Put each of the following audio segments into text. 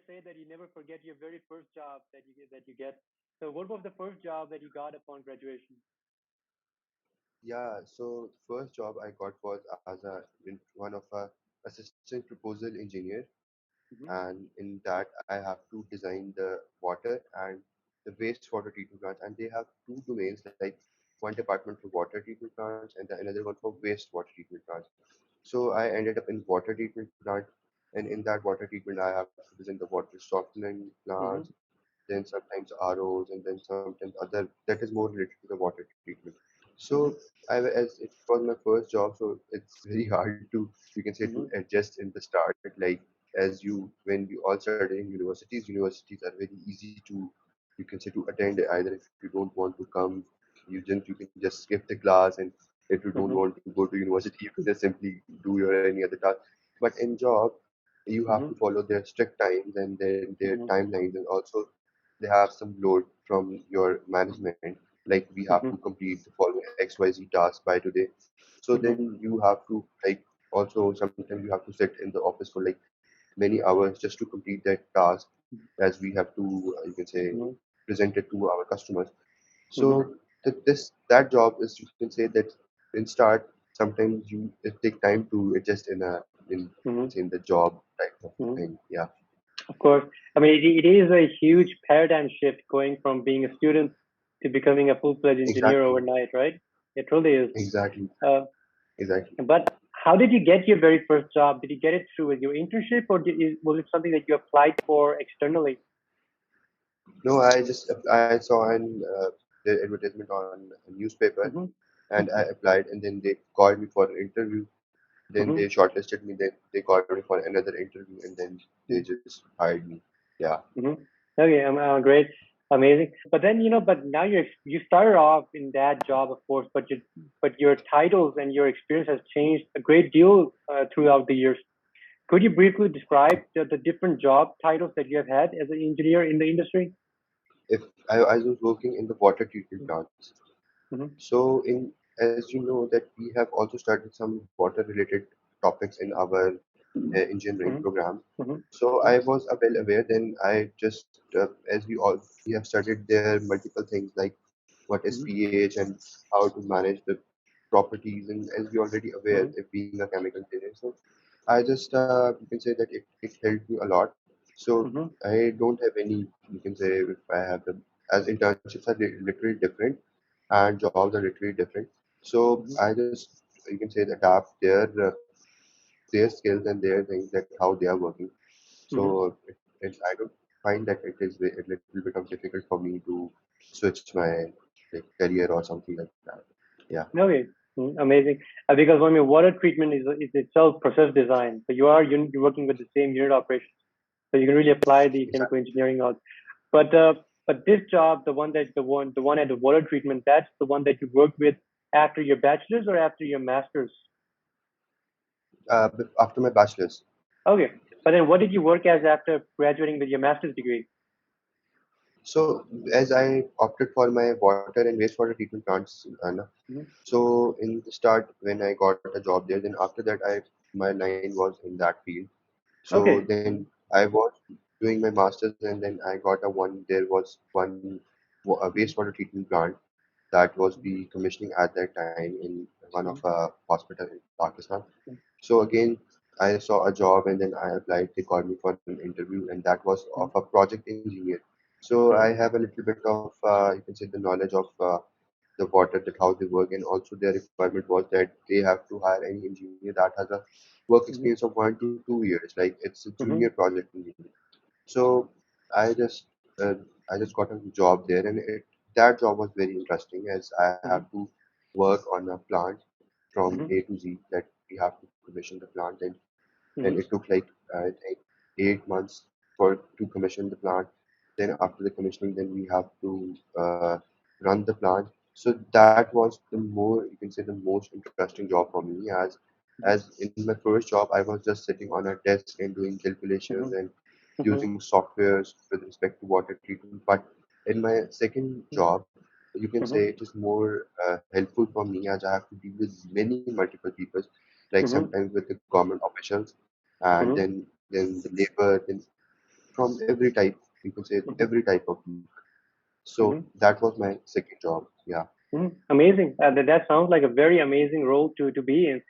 say that you never forget your very first job that you get. So, what was the first job that you got upon graduation? Yeah, so first job I got was as one of a assistant proposal engineer, Mm-hmm. and in that I have to design the water and the wastewater treatment plants, and they have two domains, like one department for water treatment plants and the another one for wastewater treatment plants. So I ended up in water treatment plant, and in that water treatment I have to design the water softening plants, Mm-hmm. then sometimes ROs, and then sometimes other that is more related to the water treatment. So Mm-hmm. as it was my first job, so it's very hard to, you can say, to Mm-hmm. adjust in the start. Like as you when we all study in universities are very easy to, you can say, to attend. Either if you don't want to come, you can just skip the class, and if you don't Mm-hmm. want to go to university, you can just simply do your any other task. But in job, you have to Mm-hmm. follow their strict times and then their Mm-hmm. timelines, and also they have some load from your management, like we have to Mm-hmm. complete the following XYZ task by today. So Mm-hmm. then you have to, like, also sometimes you have to sit in the office for like many hours just to complete that task, as we have to, you can say, present it to our customers. Mm-hmm. So that job is, you can say that in start, sometimes it take time to adjust you can Mm-hmm. say, in the job type of Mm-hmm. thing. Yeah, Of course. I mean, it is a huge paradigm shift going from being a student to becoming a full-fledged engineer exactly, overnight, right? It really is. exactly, Uh, exactly. but how did you get your very first job? Did you get it through your internship, or was it something that you applied for externally? No, I saw the advertisement on a newspaper, Mm-hmm. and I applied, and then they called me for an interview. Then Mm-hmm. they shortlisted me. Then they called me for another interview, and then they just hired me. Yeah. Mm-hmm. Okay, great, amazing. But then but now you started off in that job, of course, but your titles and your experience has changed a great deal throughout the years. Could you briefly describe the different job titles that you have had as an engineer in the industry? If I was working in the water treatment plants, Mm-hmm. so in as you know that we have also started some water related topics in our engineering Mm-hmm. program. Mm-hmm. So I was well aware. Then I just as we have studied there multiple things like what is Mm-hmm. pH and how to manage the properties. And as we already aware, Mm-hmm. if being a chemical engineer, so I just you can say that it helped me a lot. So Mm-hmm. I don't have any, you can say, if I have the, as internships are literally different and jobs are literally different. So Mm-hmm. I just, you can say, adapt their skills and their things, that how they are working. Mm-hmm. So I don't find that it is a little bit of difficult for me to switch my like career or something like that. Yeah, Okay. Amazing. Because I mean, water treatment is itself process design. So you're working with the same unit operations. So you can really apply the chemical exactly. engineering knowledge. But this job, the one at the water treatment, that's the one that you worked with after your bachelor's or after your master's. After my bachelor's. Okay. But then what did you work as after graduating with your master's degree? So as I opted for my water and wastewater treatment plants, Anna, Mm-hmm. so in the start when I got a job there, then after that my line was in that field. So Okay. then I was doing my masters, and then I got a one. There was one a Mm-hmm. wastewater treatment plant that was Mm-hmm. be commissioning at that time in one of Mm-hmm. a hospital in Pakistan. So again, I saw a job, and then I applied. They called me for an interview, and that was of a project engineer. So I Mm-hmm. have a little bit of you can say the knowledge of the water, that how they work, and also their requirement was that they have to hire any engineer that has a work Mm-hmm. experience of 1 to 2 years. Like it's a junior Mm-hmm. project engineer. So I just uh, I just got a job there, and that job was very interesting as I have to work on a plant from Mm-hmm. A to Z, that we have to commission the plant, and Mm-hmm. it took like I think 8 months for to commission the plant. Then after the commissioning, then we have to run the plant. So that was the more, you can say, the most interesting job for me, as in my first job I was just sitting on a desk and doing calculations and Mm-hmm. using softwares with respect to water treatment. But in my second job, you can say Mm-hmm. it is more helpful for me, as I have to deal with many multiple people, like Mm-hmm. sometimes with the government officials, and Mm-hmm. then the labor. Then from every type, you can say Mm-hmm. every type of week. So Mm-hmm. that was my second job. Yeah, Amazing. That sounds like a very amazing role to be in,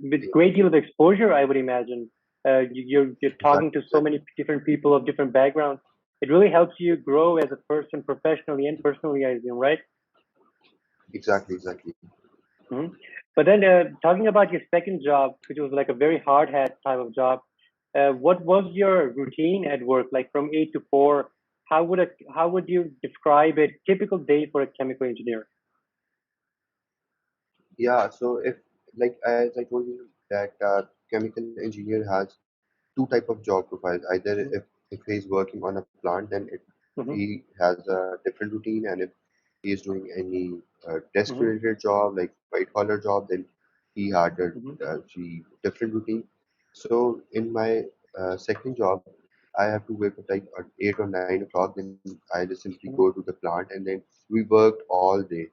with yeah, great deal of exposure, I would imagine. You're talking exactly, to so exactly, many different people of different backgrounds. It really helps you grow as a person professionally and personally, I assume, right? exactly, exactly. hmm But then, talking about your second job, which was like a very hard hat type of job, what was your routine at work, like from 8 to 4? How would you describe a typical day for a chemical engineer? Yeah, so if like as I told you that chemical engineer has two type of job profiles. Either if he's working on a plant, then Mm-hmm. he has a different routine, and if he is doing any desk Mm-hmm. related job like white collar job, then he had a Mm-hmm. different routine. So in my second job, I have to wake up like at 8 or 9 o'clock. Then I just simply go to the plant, and then we worked all day.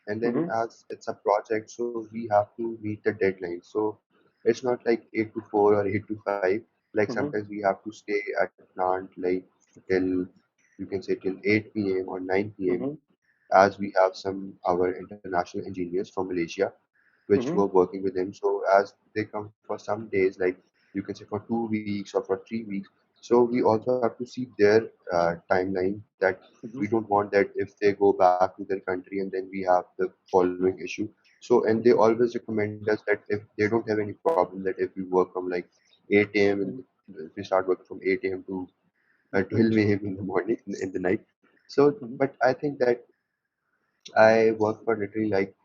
And then Mm-hmm. as it's a project, so we have to meet the deadline. So it's not like 8 to 4 or 8 to 5. Like Mm-hmm. sometimes we have to stay at plant like till, you can say, till 8 p.m. or 9 p.m., Mm-hmm. as we have some our international engineers from Malaysia which Mm-hmm. were working with him. So as they come for some days, like you can say for 2 weeks or for 3 weeks, so we also have to see their timeline, that we Mm-hmm. don't want that if they go back to their country and then we have the following issue. So and they Mm-hmm. always recommend us that if they don't have any problem, that if we work from like 8 a.m. If we start working from 8 a.m. to Mm-hmm. 12 a.m. in the morning in the night. So, Mm-hmm. but I think that I worked for literally like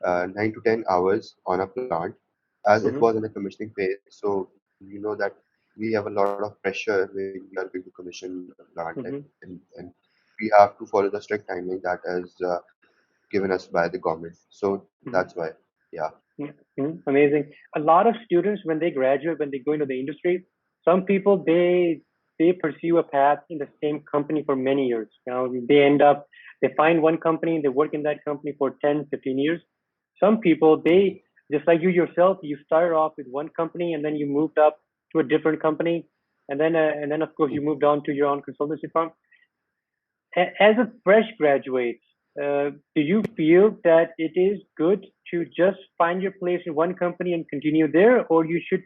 9 to 10 hours on a plant, as it Mm-hmm. was in the commissioning phase. So you know that we have a lot of pressure when we are going to commission a plant, Mm-hmm. and we have to follow the strict timeline that is given us by the government. So Mm-hmm. that's why, yeah, Yeah. Amazing. A lot of students, when they graduate, when they go into the industry, some people they pursue a path in the same company for many years. They find one company, they work in that company for 10, 15 years. Some people, they just like you yourself, you started off with one company and then you moved up to a different company, and then of course you moved on to your own consultancy firm. As a fresh graduate, do you feel that it is good to just find your place in one company and continue there, or you should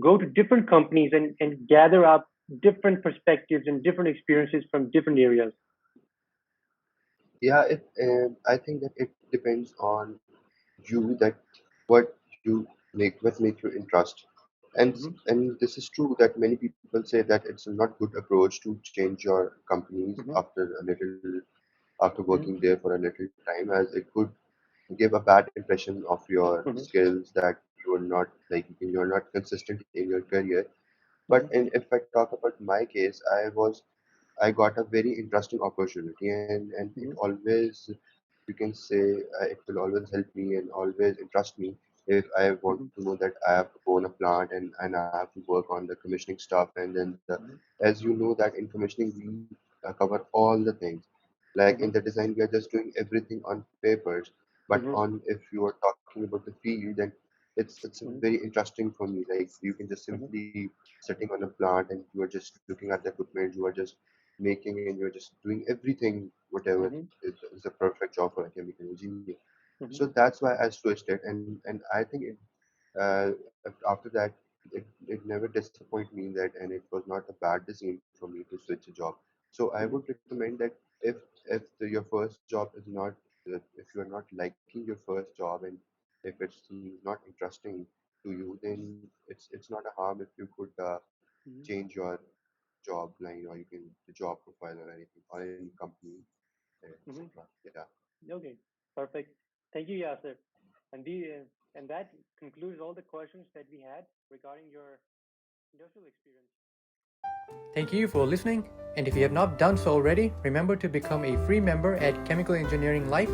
go to different companies and gather up different perspectives and different experiences from different areas? yeah. I think that it depends on you, that what you what makes you interest. Mm-hmm. And this is true that many people say that it's a not good approach to change your companies Mm-hmm. after working there for a little time, as it could give a bad impression of your Mm-hmm. skills, that you are not like you are not consistent in your career. But Mm-hmm. if I talk about my case, I got a very interesting opportunity, and it Mm-hmm. always, you can say, it will always help me and always interest me if I want Mm-hmm. to know that I have to go on a plant, and I have to work on the commissioning stuff, and then as you know that in commissioning we cover all the things. Like in Mm-hmm. the design, we are just doing everything on papers, but Mm-hmm. on if you are talking about the field, then it's Mm-hmm. very interesting for me. Like you can just Mm-hmm. simply sitting on a plant and you are just looking at the equipment, you are just making, and you're just doing everything, whatever Mm-hmm. is a perfect job for a chemical engineer. So Mm-hmm. that's why I switched it, and I think uh, after that, it never disappointed me, that, and it was not a bad decision for me to switch a job. So I would recommend that your first job is not, if you are not liking your first job, and if it seems not interesting to you, then it's not a harm if you could Mm-hmm. change your job line, or you can the job profile or anything, or any company, Mm-hmm. etc. Yeah. Okay, perfect. Thank you, Yasir. And that concludes all the questions that we had regarding your industrial experience. Thank you for listening. And if you have not done so already, remember to become a free member at Chemical Engineering Life.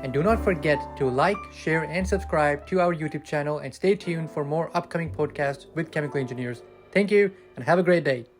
And do not forget to like, share, and subscribe to our YouTube channel and stay tuned for more upcoming podcasts with chemical engineers. Thank you and have a great day.